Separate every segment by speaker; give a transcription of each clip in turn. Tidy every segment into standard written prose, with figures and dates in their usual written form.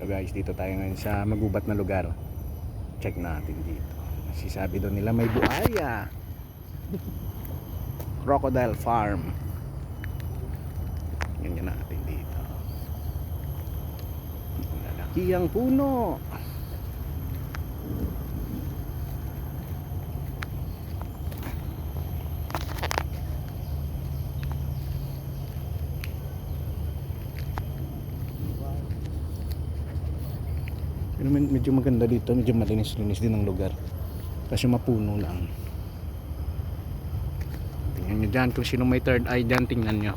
Speaker 1: So guys, dito tayo ngayon sa magubat na lugar. Check natin dito. Kasi sabi doon nila may buhaya. Crocodile Farm. Ganyan natin dito. Lalaki ang puno. Pero medyo maganda dito, medyo malinis-linis din ang lugar. Kasi mapuno lang. Tingnan nyo dyan kung sino may third eye dyan, tingnan nyo.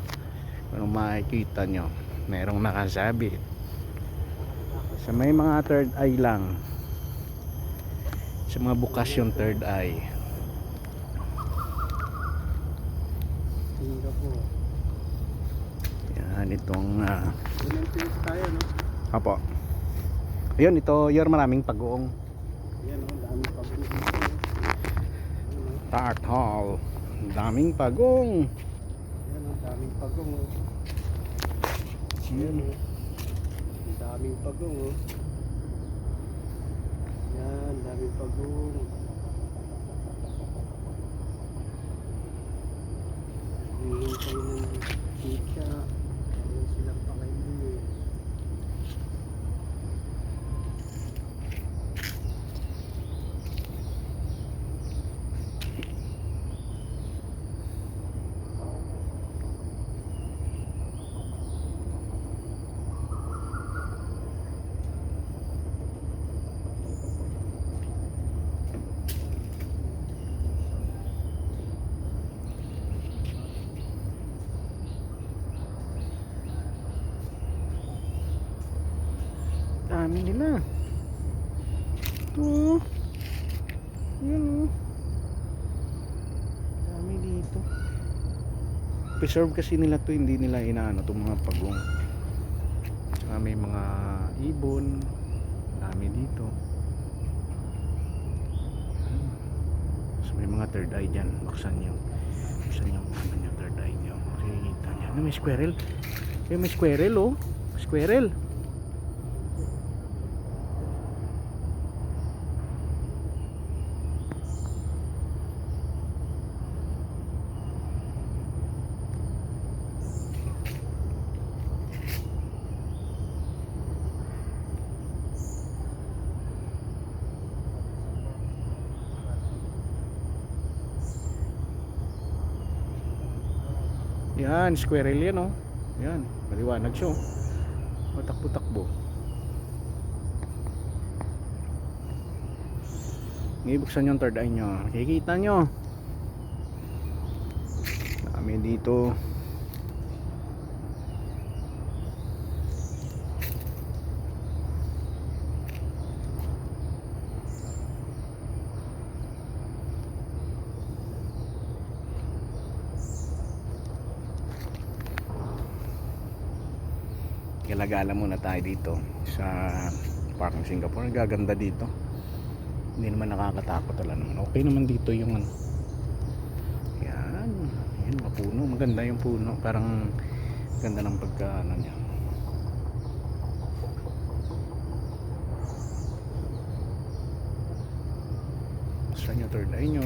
Speaker 1: Kung makikita nyo, merong nakasabit. Sa may mga third eye lang, sa mga bukas yung third eye. Yan itong
Speaker 2: tayo, no?
Speaker 1: apo. Ayun, ito yung maraming pag-uong.
Speaker 2: Ayan, no? Daming pag-uong.
Speaker 1: Tart Hall. Daming pag-uong.
Speaker 2: Ayan, no? Daming pag-uong, oh. Ayan, no? Daming pag-uong, oh. Ayan, daming pag-uong. Hihintay ng chicha. Ayaw silang pakainin.
Speaker 1: Dami nila. Ito. Yun. Dami dito. Preserve kasi nila to, hindi nila inaano itong mga pagong. Saka may mga ibon. Dami dito. So may mga third eye dyan. Buksan nyo. Buksan nyo yung third eye nyo. Makikita nyo. Ano, may squirrel? May squirrel, oh. Squirrel. Yan, squirrel yan, oh. Yan, maliwanag siya, oh. Matakbo-takbo. Ibuksan yung third eye nyo. Makikita nyo. Dami dito. Galagala muna tayo dito sa Park ng Singapore. Gaganda dito. Hindi naman nakakatakot, wala naman. Okay naman dito yung ano. Yan. Yan, mapuno. Maganda yung puno. Parang ganda ng pagka ano niya. Saan yung third eye nyo?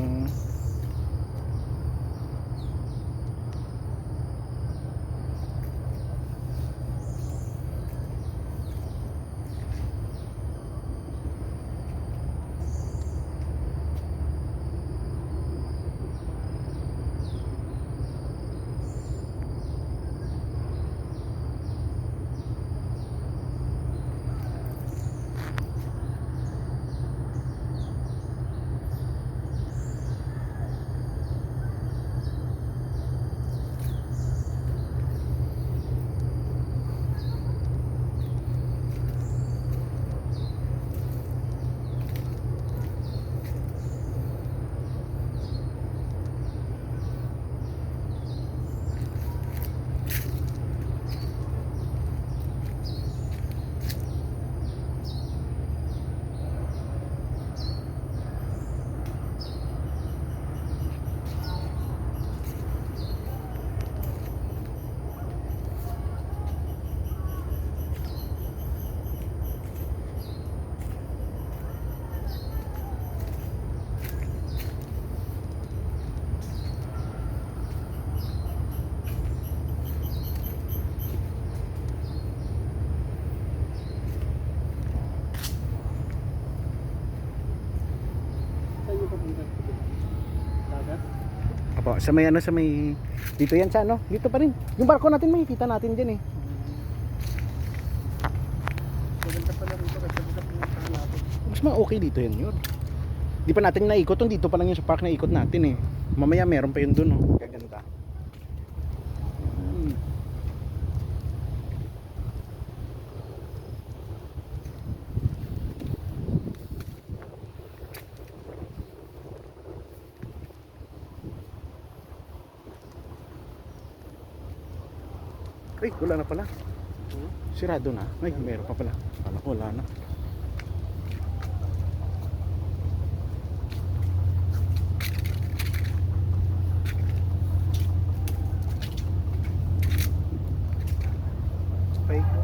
Speaker 1: Po, sa may ano, sa may dito yan sa ano, dito pa rin. Yung barko natin makikita natin diyan eh.
Speaker 2: Maganda pala rito kasi sa pinuntahan natin.
Speaker 1: Mas okay dito yan yun. Di pa natin naikot, yung dito pa lang yung sa park na ikot natin eh. Mamaya meron pa yun dun oh. Gaganda. Yan. Ay, wala na pala. Sirado na. Ay, meron pa pala. Kala ko wala na.
Speaker 2: Spike mo.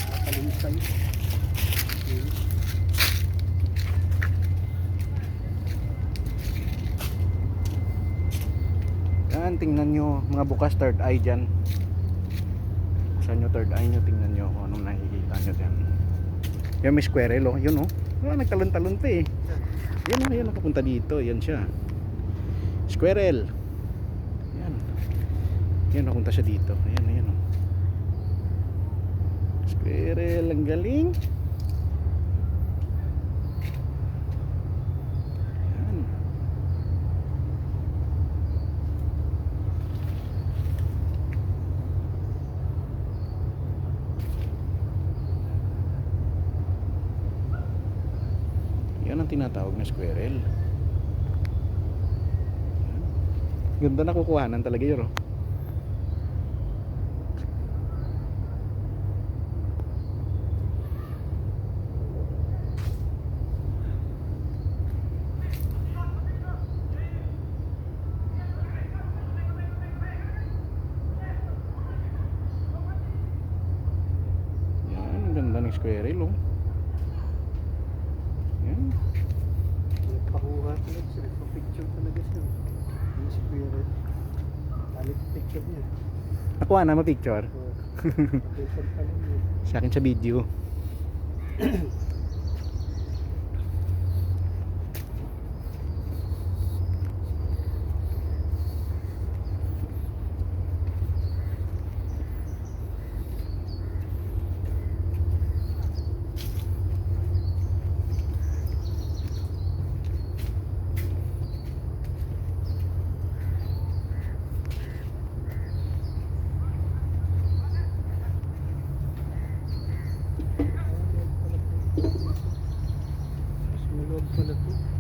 Speaker 2: Nakalimutan.
Speaker 1: Yan, tingnan nyo mga bukas third eye dyan. Buksan nyo third eye nyo, tingnan nyo kung anong nakikita nyo dyan. Yan may squirrel oh, yun oh. Nagtalon-talon pa eh. Yan oh, yan nakapunta dito, yan siya. Squirrel. Yan. Yan napunta siya dito. Ayan, ayan oh. Squirrel, ang galing. Yan. Yan ang tinatawag na squirrel. Yan. Ganda na kukuhanan talaga yun oh. Yan, ang ganda ng squirrel oh. Yan.
Speaker 2: Nagpakuha talaga siya. Nagpa-picture talaga siya. Yung spirit. Alit picture niya.
Speaker 1: Nakuha na ma-picture.
Speaker 2: Picture pa lang niya.
Speaker 1: Sa akin sa video.
Speaker 2: Mas malog pala to.